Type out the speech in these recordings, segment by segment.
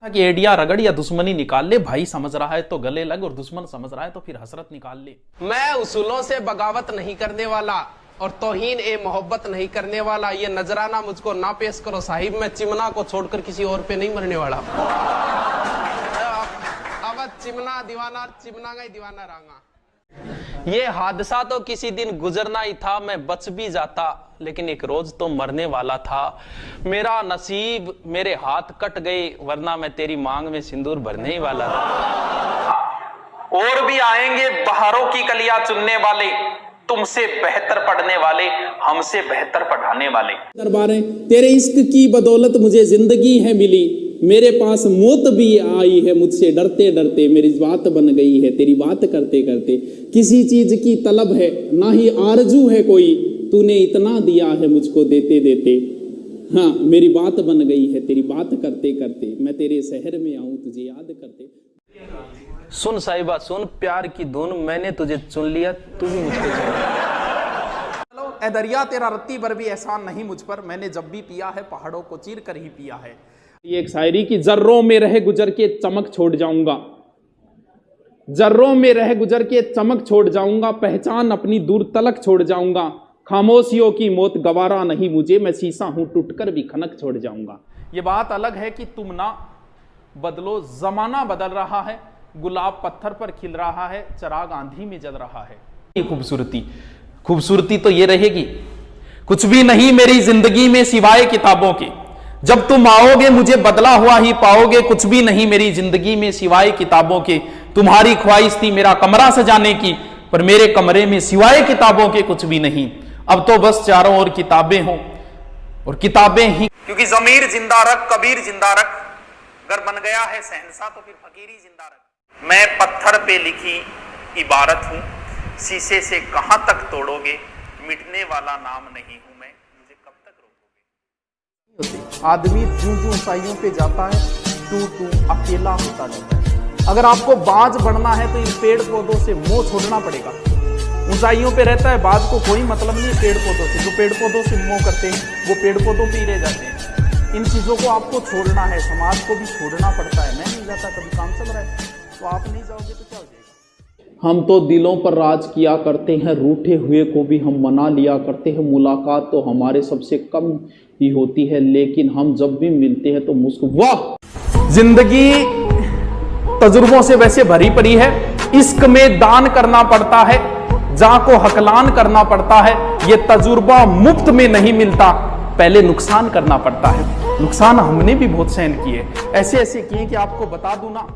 कि एडिया रगड़ या दुश्मनी निकाल ले, भाई समझ रहा है तो गले लग और दुश्मन समझ रहा है तो फिर हसरत निकाल ले। मैं उसूलों से बगावत नहीं करने वाला और तौहीन ए मोहब्बत नहीं करने वाला, ये नजराना मुझको ना पेश करो साहिब, मैं चिमना को छोड़कर किसी और पे नहीं मरने वाला। अब चिमना दीवाना, चिमना का ही दीवाना रहा। ये हादसा तो किसी दिन गुजरना ही था, मैं बच भी जाता लेकिन एक रोज तो मरने वाला था। मेरा नसीब, मेरे हाथ कट गए वरना मैं तेरी मांग में सिंदूर भरने ही वाला था। और भी आएंगे बहारों की कलियां चुनने वाले, तुमसे बेहतर पढ़ने वाले, हमसे बेहतर पढ़ाने वाले। दरबार तेरे इश्क की बदौलत मुझे जिंदगी है मिली, मेरे पास मौत भी आई है मुझसे डरते डरते, मेरी बात बन गई है तेरी बात करते करते। किसी चीज की तलब है ना ही आरजू है कोई, तूने इतना दिया है मुझको देते देते। हाँ मेरी बात बन गई है तेरी बात करते करते, मैं तेरे शहर में आऊं तुझे याद करते। सुन साहिबा सुन, प्यार की धुन, मैंने तुझे चुन लिया, तू भी मुझको चुन। चलो ए दरिया तेरा रत्ती भर भी एहसान नहीं मुझ पर, मैंने जब भी पिया है पहाड़ों को चीर कर ही पिया है। ये एक शायरी की जर्रों में रह गुजर के चमक छोड़ जाऊंगा, जर्रों में रह गुजर के चमक छोड़ जाऊंगा, पहचान अपनी दूर तलक छोड़ जाऊंगा। खामोशियों की मौत गवारा नहीं मुझे, मैं शीशा हूं टूटकर भी खनक छोड़ जाऊंगा। ये बात अलग है कि तुम ना बदलो, जमाना बदल रहा है, गुलाब पत्थर पर खिल रहा है, चिराग आंधी में जल रहा है। ये खूबसूरती तो ये रहेगी, कुछ भी नहीं मेरी जिंदगी में सिवाय किताबों के, जब तुम आओगे मुझे बदला हुआ ही पाओगे। कुछ भी नहीं मेरी जिंदगी में सिवाय किताबों के, तुम्हारी ख्वाहिश थी मेरा कमरा सजाने की, पर मेरे कमरे में सिवाय किताबों के कुछ भी नहीं। अब तो बस चारों ओर किताबें हों और किताबें ही, क्योंकि जमीर जिंदा रख कबीर जिंदा रख, अगर बन गया है शहंशाह तो फिर फकीरी जिंदा रख। मैं पत्थर पे लिखी इबारत हूं, शीशे से कहां तक तोड़ोगे, मिटने वाला नाम नहीं हूं मैं, मुझे कब तक रोकोगे। आदमी जूं जूं ऊंचाइयों पे जाता है तू अकेला होता जाता है। अगर आपको बाज बढ़ना है तो इन पेड़ पौधों से मोह छोड़ना पड़ेगा। ऊंचाइयों पे रहता है, बाज को कोई मतलब नहीं पेड़ पौधों से, जो पेड़ पौधों से मोह करते हैं वो पेड़ पौधों पे ही रह जाते हैं। इन चीजों को आपको छोड़ना है, समाज को भी छोड़ना पड़ता है। मैं नहीं जाता, कभी काम चल रहा है तो आप नहीं जाओगे तो क्या हो जाएगा। हम तो दिलों पर राज किया करते हैं, रूठे हुए को भी हम मना लिया करते हैं। मुलाकात तो हमारे सबसे कम ही होती है, लेकिन हम जब भी मिलते हैं तो वाह। जिंदगी तजुर्बों से वैसे भरी पड़ी है, इश्क में दान करना पड़ता है, जा को हकलान करना पड़ता है। ये तजुर्बा मुफ्त में नहीं मिलता, पहले नुकसान करना पड़ता है। नुकसान हमने भी बहुत सहन किए, ऐसे ऐसे किए कि आपको बता दूं ना।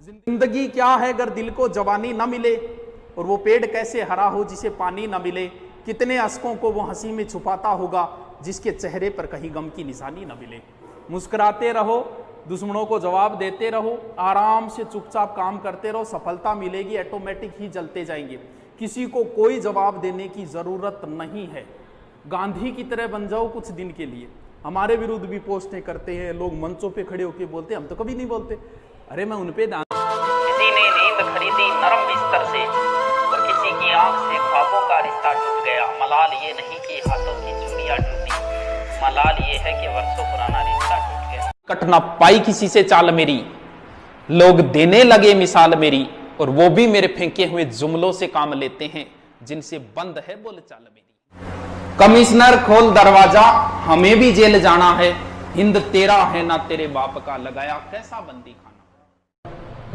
जिंदगी क्या है अगर दिल को जवानी न मिले, और वो पेड़ कैसे हरा हो जिसे पानी न मिले। कितने अश्कों को वो हंसी में छुपाता होगा जिसके चेहरे पर कहीं गम की निशानी न मिले। मुस्कुराते रहो, दुश्मनों को जवाब देते रहो, आराम से चुपचाप काम करते रहो, सफलता मिलेगी, ऑटोमेटिक ही जलते जाएंगे। किसी को कोई जवाब देने की जरूरत नहीं है। गांधी की तरह बन जाओ कुछ दिन के लिए। हमारे विरुद्ध भी पोस्टें करते हैं लोग, मंचों पे खड़े होकर बोलते हैं, हम तो कभी नहीं बोलते। अरे मैं उन पे किसी ने नींद खरीदी नरम बिस्तर से, और किसी की आंख से ख्वाबों का रिश्ता टूट गया। मलाल ये नहीं कि हाथों की चूड़ियां टूटी, मलाल ये है कि वर्षों पुराना रिश्ता टूट गया। कट ना पाई किसी से चाल मेरी, लोग देने लगे मिसाल मेरी, और वो भी मेरे फेंके हुए जुमलों से काम लेते हैं जिनसे बंद है बोलचाल मेरी। कमिश्नर खोल दरवाजा, हमें भी जेल जाना है, हिंद तेरा है ना तेरे बाप का, लगाया कैसा बंदी खाना।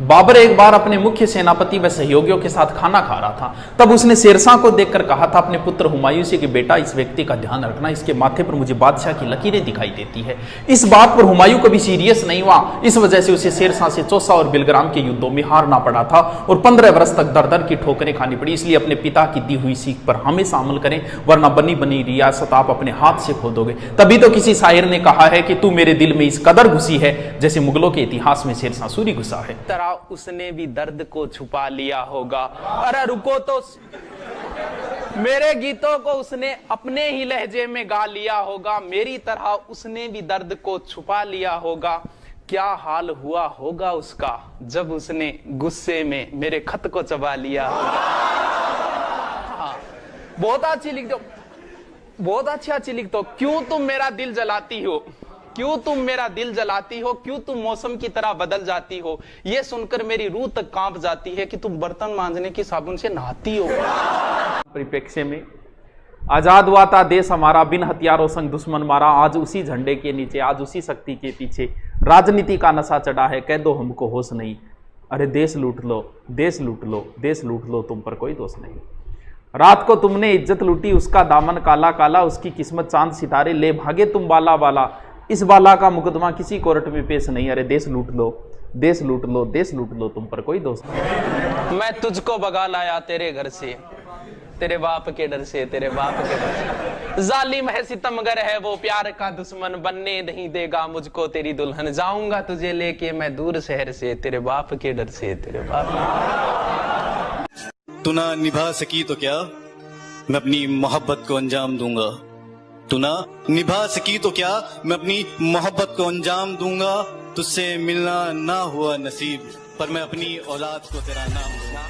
बाबर एक बार अपने मुख्य सेनापति व सहयोगियों के साथ खाना खा रहा था। तब उसने शेरशाह को देखकर कहा था अपने पुत्र हुमायूं से कि बेटा इस व्यक्ति का ध्यान रखना, इसके माथे पर मुझे बादशाह की लकीरें दिखाई देती है। इस बात पर हुमायूं कभी सीरियस नहीं हुआ। इस वजह से उसे शेरशाह से चौसा और बिलग्राम के युद्धों में हारना पड़ा था और 15 वर्ष तक दर दर की ठोकरें खानी पड़ी। इसलिए अपने पिता की दी हुई सीख पर हमेशा अमल करें, वरना बनी बनी रियासत आप अपने हाथ से खो दोगे। तभी तो किसी शायर ने कहा है कि तू मेरे दिल में इस कदर घुसी है जैसे मुगलों के इतिहास में शेरशाह सूरी घुसा है। उसने भी दर्द को छुपा लिया होगा। अरे रुको तो, मेरे गीतों को उसने अपने ही लहजे में गा लिया होगा, मेरी तरह उसने भी दर्द को छुपा लिया होगा। क्या हाल हुआ होगा उसका जब उसने गुस्से में मेरे खत को चबा लिया होगा। बहुत अच्छी लिख दो, बहुत अच्छी लिख दो। क्यों तुम मेरा दिल जलाती हो, क्यों तुम मेरा दिल जलाती हो, क्यों तुम मौसम की तरह बदल जाती हो, ये सुनकर मेरी रूह तक कांप जाती है कि तुम बर्तन मांजने की साबुन से नहाती हो। परिप्रेक्ष्य में आजाद हुआ था देश हमारा, बिन हथियारों संग दुश्मन मारा, आज उसी झंडे के नीचे, आज उसी शक्ति के पीछे राजनीति का नशा चढ़ा है, कह दो हमको होश नहीं। अरे देश लूट लो, देश लूट लो, देश लूट लो, तुम पर कोई दोष नहीं। रात को तुमने इज्जत लूटी, उसका दामन काला काला, उसकी किस्मत चांद सितारे, ले भागे तुम बाला बाला, इस बाला का मुकदमा किसी कोर्ट में पेश नहीं। अरे देश लूट लो, देश लूट लो, देश लूट लो, तुम पर कोई दोष नहीं। मैं तुझको भगा लाया तेरे घर से, तेरे बाप के डर से, तेरे बाप के डर से। जालिम है सितमगर है वो, प्यार का दुश्मन, बनने नहीं देगा मुझको तेरी दुल्हन, जाऊंगा तुझे लेके मैं दूर शहर से, तेरे बाप के डर से, तेरे बाप। तू ना निभा सकी तो क्या, मैं अपनी मोहब्बत को अंजाम दूंगा। तू ना निभा सकी तो क्या, मैं अपनी मोहब्बत को अंजाम दूंगा। तुझसे मिलना ना हुआ नसीब, पर मैं अपनी औलाद को तेरा नाम दूंगा।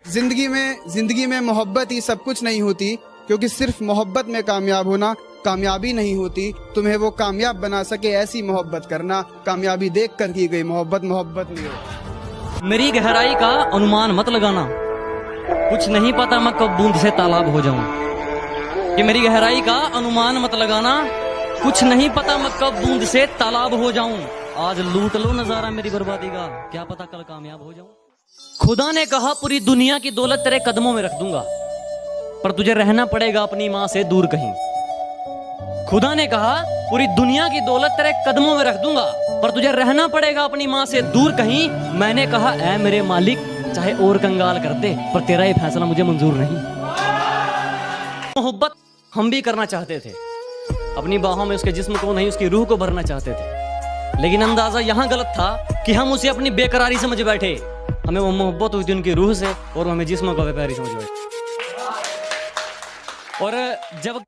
जिंदगी में मोहब्बत ही सब कुछ नहीं होती, क्योंकि सिर्फ मोहब्बत में कामयाब होना कामयाबी नहीं होती। तुम्हें वो कामयाब बना सके ऐसी मोहब्बत करना, कामयाबी देख कर की गई मोहब्बत मोहब्बत नहीं होती। मेरी गहराई का अनुमान मत लगाना, कुछ नहीं पता मैं कब बूंद से तालाब हो जाऊं। कि मेरी गहराई का अनुमान मत लगाना, कुछ नहीं पता मैं कब बूंद से तालाब हो जाऊं। आज लूट लो नजारा मेरी बर्बादी का, क्या पता कल कामयाब हो जाऊं। खुदा ने कहा पूरी दुनिया की दौलत तेरे कदमों में रख दूंगा, पर तुझे रहना पड़ेगा अपनी माँ से दूर कहीं। खुदा ने कहा पूरी दुनिया की दौलत तेरे कदमों में रख दूंगा, पर तुझे रहना पड़ेगा अपनी माँ से दूर कहीं। मैंने कहा ऐ मेरे मालिक, चाहे और कंगाल कर दे, पर तेरा ये फैसला मुझे मंजूर नहीं। मोहब्बत हम भी करना चाहते थे, अपनी बाहों में उसके जिस्म को नहीं उसकी रूह को भरना चाहते थे, लेकिन अंदाजा यहाँ गलत था कि हम उसे अपनी बेकरारी समझ बैठे। हमें वो मोहब्बत हुई थी उनकी रूह से, और हमें जिस्म को व्यापारी समझ बैठे। और जब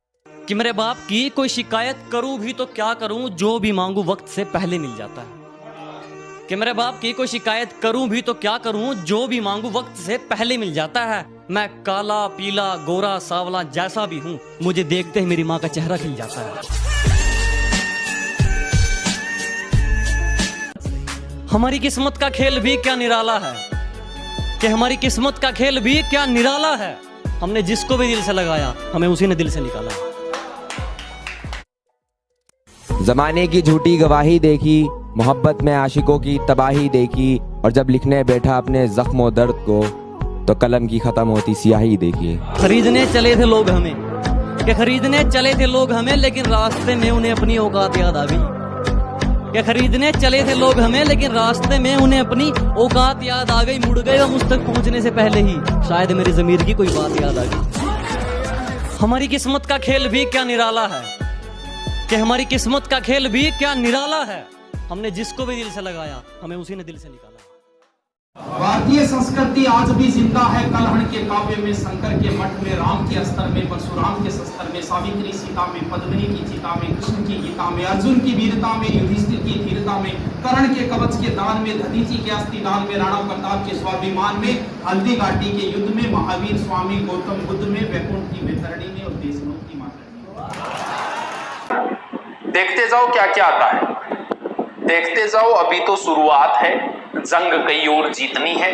कि मेरे बाप की कोई शिकायत करूं भी तो क्या करूं, जो भी मांगू वक्त से पहले मिल जाता है। कि मेरे बाप की कोई शिकायत करूं भी तो क्या करूं, जो भी मांगू वक्त से पहले मिल जाता है। मैं काला पीला गोरा सावला जैसा भी हूं, मुझे देखते ही मेरी माँ का चेहरा खिल जाता है। हमारी किस्मत का खेल भी क्या निराला है, कि हमारी किस्मत का खेल भी क्या निराला है। हमने जिसको भी दिल से लगाया, हमें उसी ने दिल से निकाला। जमाने की झूठी गवाही देखी, मोहब्बत में आशिकों की तबाही देखी, और जब लिखने बैठा अपने जख्मों दर्द को, तो कलम की खत्म होती स्याही देखी। खरीदने चले थे लोग हमें, कि खरीदने चले थे लोग हमें, लेकिन रास्ते में उन्हें अपनी औकात याद आ गई। कि खरीदने चले थे लोग हमें, लेकिन रास्ते में उन्हें अपनी औकात याद आ गई। मुड़ गए मुझ तक पहुंचने से पहले ही, शायद मेरी ज़मीर की कोई बात याद आ गई। हमारी किस्मत का खेल भी क्या निराला है, कि हमारी किस्मत का खेल भी क्या निराला है। हमने जिसको भी दिल से लगाया, हमें उसी ने दिल से निकाला। भारतीय संस्कृति आज भी जिंदा है, कलहण के काव्य में, शंकर के मठ में, राम के अस्त्र में, परशुराम के शस्त्र में, सावित्री सीता में, पद्मिनी की चिता में, कृष्ण की गीता में, अर्जुन की वीरता में, युधिष्ठिर की धीरता में, कर्ण के कवच के दान में, दधीची के अस्थिदान में, राणा प्रताप के स्वाभिमान में, हल्दी घाटी के युद्ध में, महावीर स्वामी गौतम बुद्ध में, वैकुंठ की वैतरणी में, और देशमुख की माता में। देखते जाओ क्या क्या आता है, देखते जाओ। अभी तो शुरुआत है, जंग कई और जीतनी है।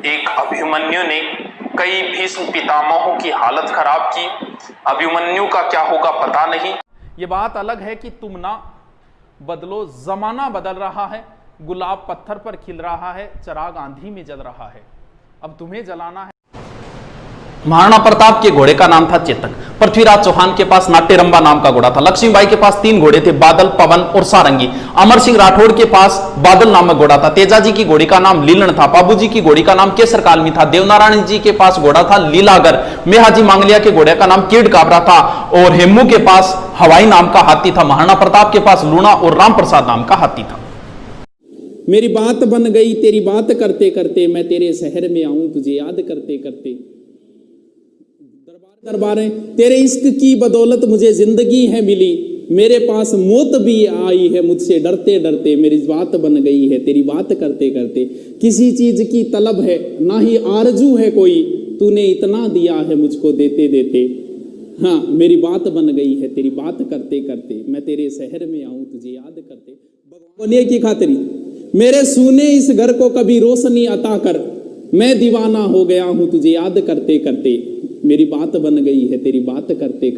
एक अभिमन्यु ने कई भीष्म पितामहों की हालत खराब की, अभिमन्यु का क्या होगा पता नहीं। ये बात अलग है कि तुम ना बदलो, जमाना बदल रहा है, गुलाब पत्थर पर खिल रहा है, चिराग आंधी में जल रहा है, अब तुम्हें जलाना है। महाराणा प्रताप के घोड़े का नाम था चेतक, पृथ्वीराज चौहान के पास नाट्यरंबा नाम का घोड़ा था, लक्ष्मीबाई के पास 3 घोड़े थे, बादल, पवन और सारंगी। अमर सिंह राठौड़ के पास बादल नामक घोड़ा था, तेजाजी की घोड़ी का नाम लीलन था, बाबूजी की घोड़ी का नाम केसर कालमी था, देवनारायण जी के पास घोड़ा था लीलागर, मेहाजी मांगलिया के घोड़े का नाम कीड़ काबरा था, और हेमू के पास हवाई नाम का हाथी था। महाराणा प्रताप के पास लूणा और राम प्रसाद नाम का हाथी था। मेरी बात बन गई तेरी बात करते करते, मैं तेरे शहर में आऊं तुझे याद करते करते। दरबारें तेरे इश्क की बदौलत मुझे जिंदगी है मिली, मेरे पास मौत भी आई है मुझसे डरते डरते, मेरी बात बन गई है तेरी बात करते करते। किसी चीज की तलब है ना ही आरजू है कोई, तूने इतना दिया है मुझको देते देते। हाँ मेरी बात बन गई है तेरी बात करते करते, मैं तेरे शहर में आऊं तुझे याद करते। भगवान की खातरी मेरे सूने इस घर को कभी रोशनी अता कर, मैं दीवाना हो गया हूं तुझे याद करते करते, मेरी बात बन गई है तेरी बात करते।